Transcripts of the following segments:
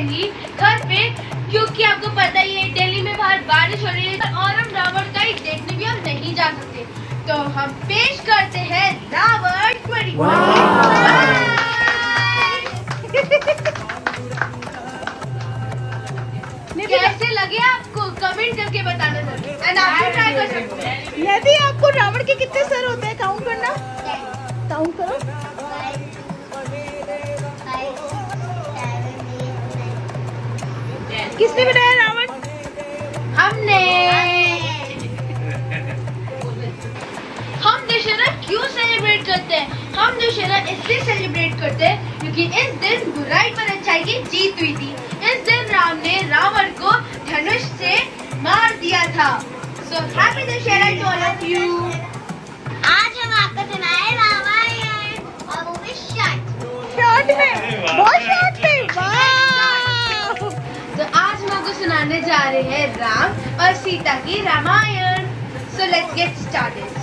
दिल्ली घर पे, क्योंकि आपको पता ही है दिल्ली में बाहर बारिश हो रही है और हम रावण का देखने भी हम नहीं जा सकते, तो हम पेश करते हैं रावण 21। कैसे लगे आपको कमेंट करके बताना सर, एंड आप भी ट्राई कर सकते हैं। यदि आपको रावण के कितने सर होते हैं काउंट करना, काउंट करो। किसने बनाया रावण? हमने। हम दशहरा क्यों सेलिब्रेट करते हैं? हम दशहरा इसलिए सेलिब्रेट करते हैं क्योंकि इस दिन बुराई पर अच्छाई की जीत हुई थी। इस दिन राम ने रावण को धनुष से मार दिया था। So happy Dussehra to all of you. आज हम आपको सुनाए रामायण और वो भी शॉर्ट में, बहुत शॉर्ट में। वाह! तो आज हम आपको सुनाने जा रहे हैं राम और सीता की Ramayan. So let's get started.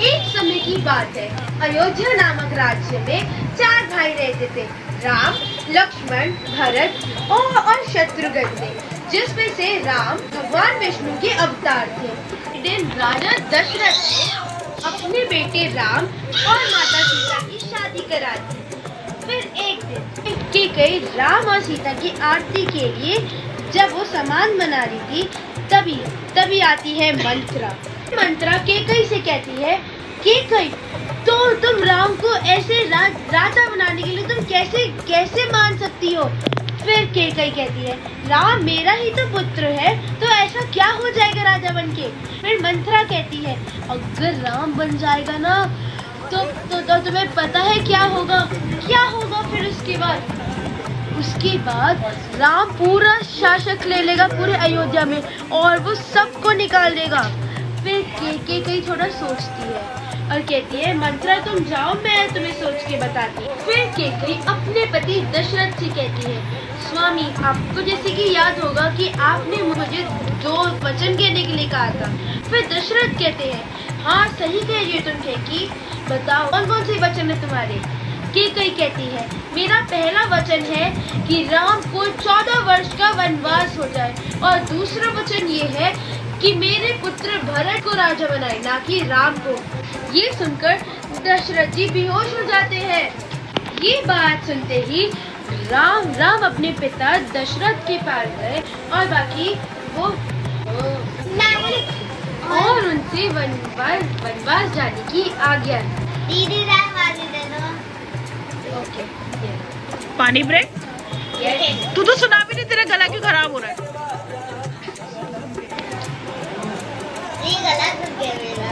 एक समय की बात है, अयोध्या नामक राज्य में 4 भाई रहते थे, राम, लक्ष्मण, भरत और शत्रुघ्न थे, जिसमें से राम भगवान विष्णु के अवतार थे। एक दिन राजा दशरथ ने अपने बेटे राम और माता सीता की शादी करा दी। फिर एक दिन कैकेयी राम और सीता की आरती के लिए जब वो सामान बना रही थी, तभी आती है मंत्रा। मंत्रा कैकेयी से कहती है, कैकेयी तो तुम राम को ऐसे राजा बनाने के लिए तुम कैसे मान सकती हो? फिर कैकेयी कहती है, राम मेरा ही तो पुत्र है, तो ऐसा क्या हो जाएगा राजा बनके? फिर मंत्रा कहती है, अगर राम बन जाएगा ना तो तुम्हें पता है क्या होगा फिर उसके बाद राम पूरा शासक ले लेगा पूरे अयोध्या में और वो सबको निकाल देगा। फिर कैकेयी थोड़ा सोचती है और कहती है, मंत्रा तुम जाओ, मैं तुम्हें सोच के बताती हूँ। फिर कैकेयी अपने पति दशरथ से कहती है, स्वामी आपको जैसे कि याद होगा कि आपने मुझे 2 वचन कहने के लिए कहा था। फिर दशरथ कहते हैं, हाँ सही कह रही हो तुम कैकेयी, बताओ कौन से वचन है तुम्हारे? कैकेयी कहती है, मेरा पहला वचन है कि राम को 14 वर्ष का वनवास हो जाए, और दूसरा वचन ये है कि मेरे पुत्र भरत को राजा बनाए, ना कि राम को। ये सुनकर दशरथ जी बेहोश हो जाते हैं। ये बात सुनते ही राम अपने पिता दशरथ के पास गए और बाकी वो और उनसे वनवास जाने की आज्ञा। दीदी रामायण दे दो। ओके, पानी ब्रेक। तू तो सुना भी नहीं, तेरा गला क्यों खराब हो रहा है? ये गला सूख गया मेरा।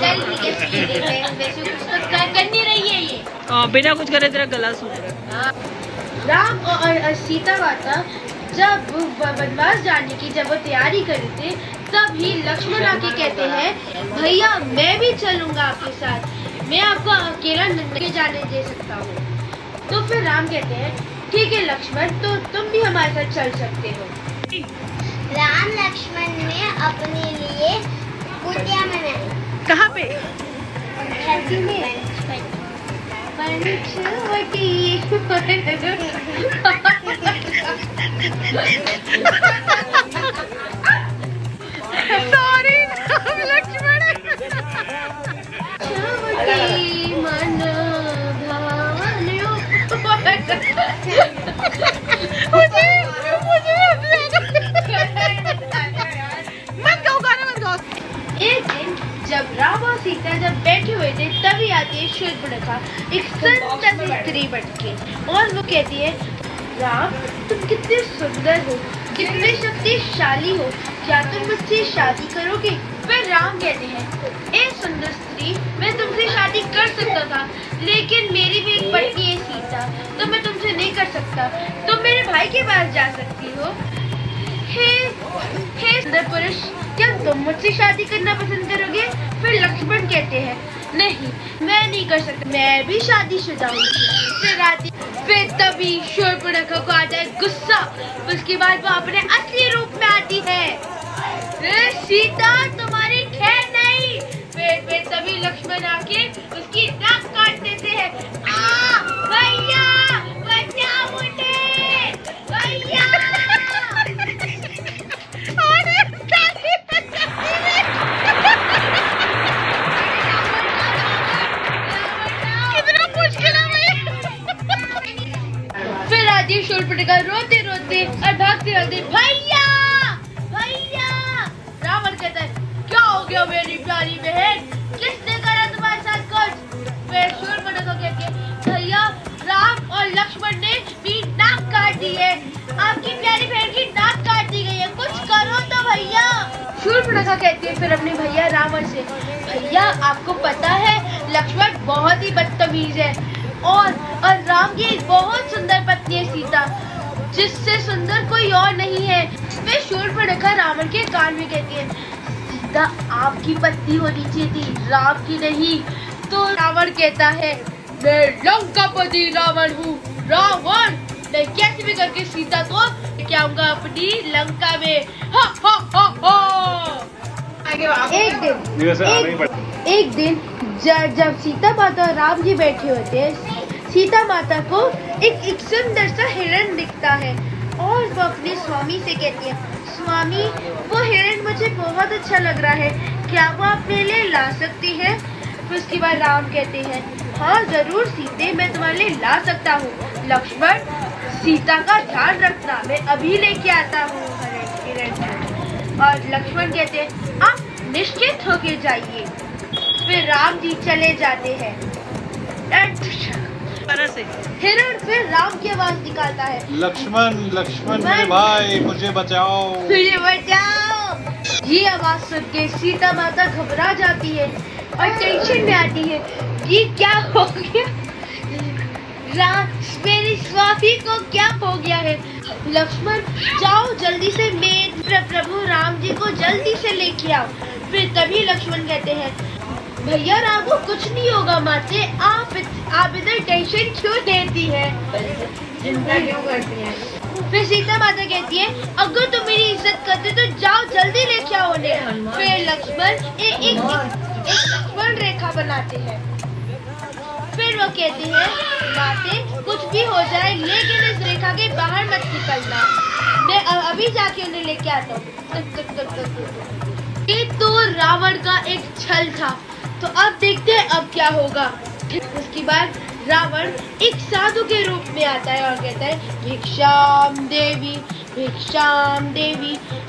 चल ठीक है, वैसे कुछ तो कर नहीं रही है ये। बिना कुछ करे तेरा गला सूख रहा है। राम और सीता माता जब वनवास जाने की जब वो तैयारी कर रहे थे, तभी लक्ष्मण आके कहते हैं, भैया मैं भी चलूंगा आपके साथ, मैं आपको अकेला नहीं जाने दे सकता हूँ। तो फिर राम कहते हैं, ठीक है लक्ष्मण, तो तुम भी हमारे साथ चल सकते हो। राम लक्ष्मण ने अपने लिए कुटिया बनाई। कहाँ पे? छत में। सॉरी लक्ष्मण। एक दिन जब राम और सीता जब बैठे हुए थे, तभी आती है शूर्पणखा, एक सुंदर स्त्री बनके, और वो कहती है, राम तुम कितने सुंदर हो, कितने शक्तिशाली हो, क्या तुम मुझसे शादी करोगे? फिर राम कहते हैं, ए सुंदर स्त्री, मैं तुमसे शादी कर सकता था, लेकिन मेरी भी एक पत्नी है सीता, तो मैं तुमसे नहीं कर सकता। तुम मेरे भाई के पास जा सकती हो। हे सुंदर पुरुष, क्या तुम मुझसे शादी करना पसंद करोगे? फिर लक्ष्मण कहते हैं, नहीं मैं नहीं कर सकता, मैं भी शादीशुदा हूँ। फिर तभी शूर्पणखा को आ जाए गुस्सा। उसके बाद वो अपने असली रूप में आती है, सीता तुम्हारी खैर नहीं। फिर तभी लक्ष्मण आके उसकी नाक काट देते हैं। भैया बचाओ मुझे, भैया। देखकर रोते रोते और भागते भागते भैया भैया। रावण कहता है क्या हो गया मेरी प्यारी बहन, किसने करा तुम्हारे साथ कुछ? फिर शूर्पणखा कहती है भैया राम और लक्ष्मण ने मेरी नाक काट दी है, आपकी प्यारी बहन की नाक काट दी गई है, कुछ करो तो भैया। शूर्पणखा कहती है फिर अपने भैया रावण से, भैया आपको पता है लक्ष्मण बहुत ही बदतमीज है और राम की एक बहुत सुंदर पत्नी है सीता, जिससे सुंदर कोई और नहीं है। फिर शूर्पणखा रावण के कान में कहती है सीता आपकी पत्नी होनी चाहिए थी, राम की नहीं। तो रावण कहता है मैं लंकापति रावण हूँ, रावण मैं कैसे भी करके सीता को लेके आऊंगा अपनी लंका में। हा हा हा हा। एक दिन जब सीता माता और राम जी बैठे होते हैं, सीता माता को एक सुंदर सा हिरण दिखता है और वो अपने स्वामी से कहती है स्वामी वो हिरण मुझे बहुत अच्छा लग रहा है, क्या वो आप मेरे लिए ला सकती है? फिर उसके बाद राम कहते हैं हाँ जरूर सीते, मैं तुम्हारे लिए ला सकता हूँ। लक्ष्मण सीता का ध्यान रखना, मैं अभी लेके आता हूँ हिरण। और लक्ष्मण कहते हैं आप निश्चित होके जाइए। फिर राम जी चले जाते हैं। हिरण फिर राम की आवाज निकालता है लक्ष्मण लक्ष्मण मेरे भाई मुझे बचाओ, मुझे बचाओ। ये आवाज सुन के सीता माता घबरा जाती है और टेंशन में आती है कि क्या हो गया, मेरी स्वामी को क्या हो गया है। लक्ष्मण जाओ जल्दी से मेरे प्रभु राम जी को जल्दी से लेके आओ। फिर तभी लक्ष्मण कहते हैं भैया राम को कुछ नहीं होगा माते, आप इधर टेंशन क्यों लेती है, चिंता क्यों करती है। फिर सीता माता कहती है अगर तुम मेरी इज्जत करते तो जाओ जल्दी लेके आओ उन्हें। फिर लक्ष्मण एक लक्ष्मण रेखा बनाते हैं। फिर वो कहते हैं माते कुछ भी हो जाए लेकिन इस रेखा के बाहर मत निकलना, मैं अभी जाके उन्हें लेके आता हूँ। ये तो रावण का एक छल था, तो अब देखते हैं अब क्या होगा। उसके बाद रावण एक साधु के रूप में आता है और कहता है भिक्षाम देवी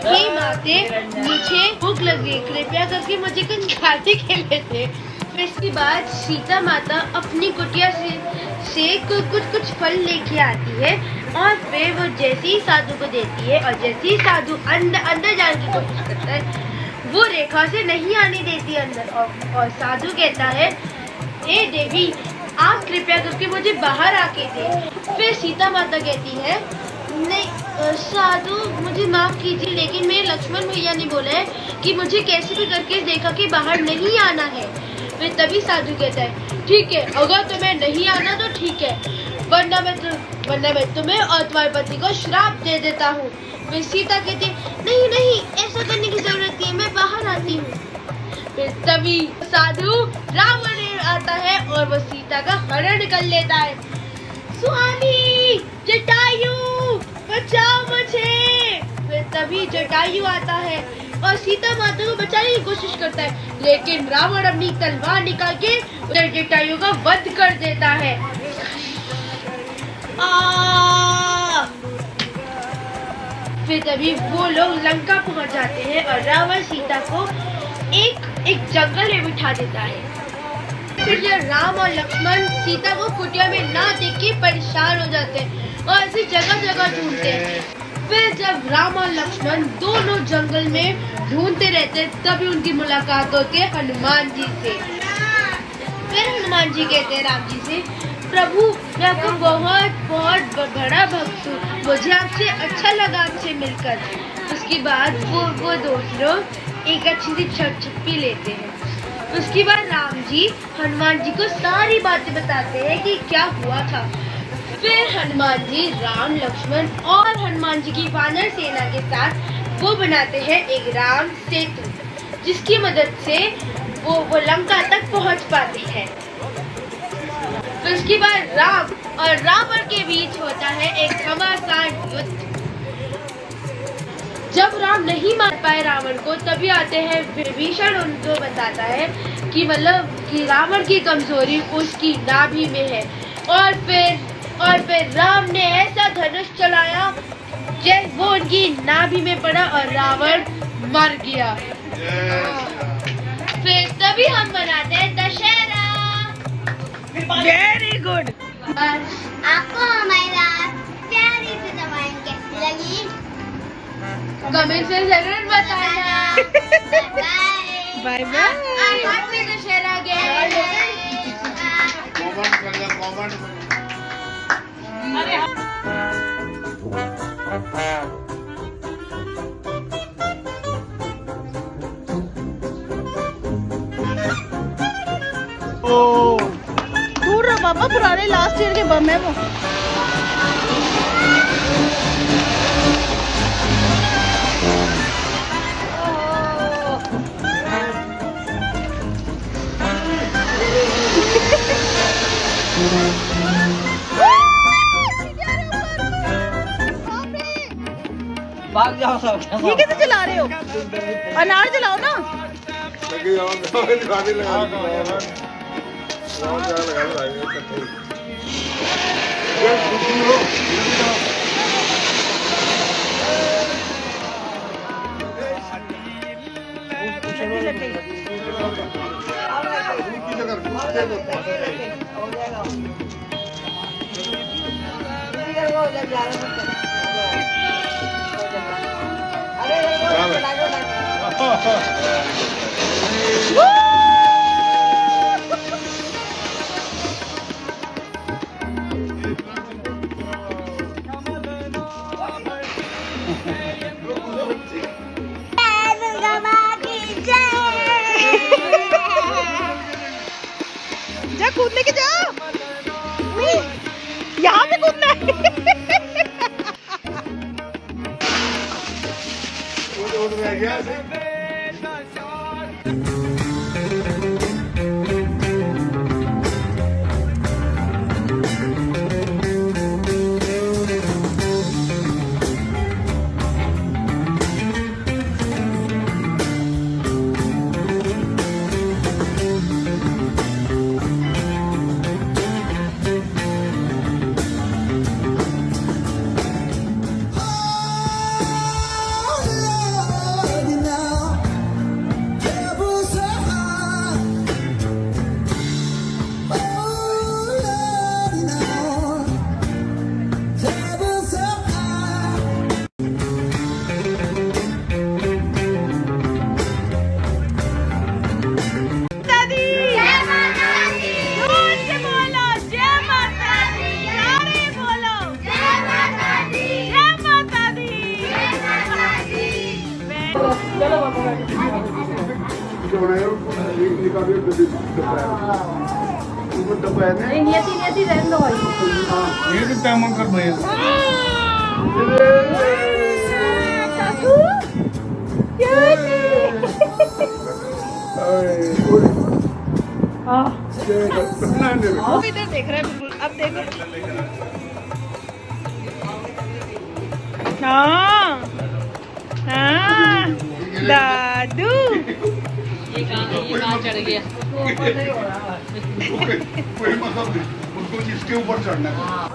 हे माते मुझे भूख लगी, कृपया करके मुझे कुछ खाने के लिए दे। फिर इसके बाद सीता माता अपनी कुटिया से कुछ फल लेके आती है और फिर वो जैसे ही साधु को देती है और जैसे ही साधु अंदर जाने की कोशिश करता है वो रेखा से नहीं आने देती अंदर। और साधु कहता है हे देवी आप कृपया करके मुझे बाहर आके दे। फिर सीता माता कहती है नहीं साधु मुझे माफ कीजिए, लेकिन मेरे लक्ष्मण भैया ने बोला है कि मुझे कैसे भी करके रेखा के बाहर नहीं आना है। फिर तभी साधु कहता है ठीक है अगर तुम्हें नहीं आना तो ठीक है, वरना मैं तुम्हें और तुम्हारे पति को श्राप दे देता हूँ। फिर सीता कहती है नहीं नहीं ऐसा करने की जरूरत नहीं है, मैं बाहर आती हूँ। फिर तभी साधु रावण आता है और वो सीता का हरण कर लेता है। स्वामी जटायु बचाओ मुझे। फिर तभी जटायु आता है और सीता माता को बचाने की कोशिश करता है, लेकिन रावण अपनी तलवार निकाल के जटायु का वध कर देता है। फिर तभी वो लोग लंका पहुंच जाते हैं और रावण सीता को एक जंगल में बिठा देता है। फिर जब राम और लक्ष्मण सीता को कुटिया में ना देख के परेशान हो जाते हैं और ऐसी जगह जगह ढूंढते हैं। फिर जब राम और लक्ष्मण दोनों जंगल में ढूंढते रहते हैं तभी उनकी मुलाकात होती है हनुमान जी से। फिर हनुमान जी कहते हैं राम जी से प्रभु मैं आपको बहुत बड़ा भक्त हूँ, मुझे आपसे अच्छा लगा आपसे मिलकर। उसके बाद वो दोनों एक अच्छी सी छुट्टी लेते हैं। उसके बाद राम जी हनुमान जी को सारी बातें बताते हैं कि क्या हुआ था। फिर हनुमान जी राम लक्ष्मण और हनुमान जी की वानर सेना के साथ वो बनाते हैं एक राम सेतु, जिसकी मदद से वो लंका तक पहुंच पाते हैं। फिर उसके बाद राम और रावण के बीच होता है एक घमासान युद्ध। जब राम नहीं मार पाए रावण को तभी आते हैं विभीषण, उनको बताता है कि मतलब कि रावण की कमजोरी उसकी नाभि में है। और फिर और फिर राम ने ऐसा धनुष चलाया जैसे वो उनकी नाभि में पड़ा और रावण मर गया। फिर तभी हम मनाते हैं दशहरा। Very good. आपको हमारी रात प्यारी सी रामायण कैसी लगी? कमेंट में जरूर बताना। Bye bye. Bye happy Dussehra again। दूर रहो पापा, पुराने लास्ट ईयर के बम है वो। भाग जाओ सब। ये कैसे चला रहे हो? अनार जलाओ ना। जा कूदने के जा, यहाँ पे कूदना है। इधर देख रहा है बिल्कुल। अब देखो। हाँ हाँ दादू। ये कहाँ चढ़ गया? कोई मतलब नहीं, उसको इसके ऊपर चढ़ना है।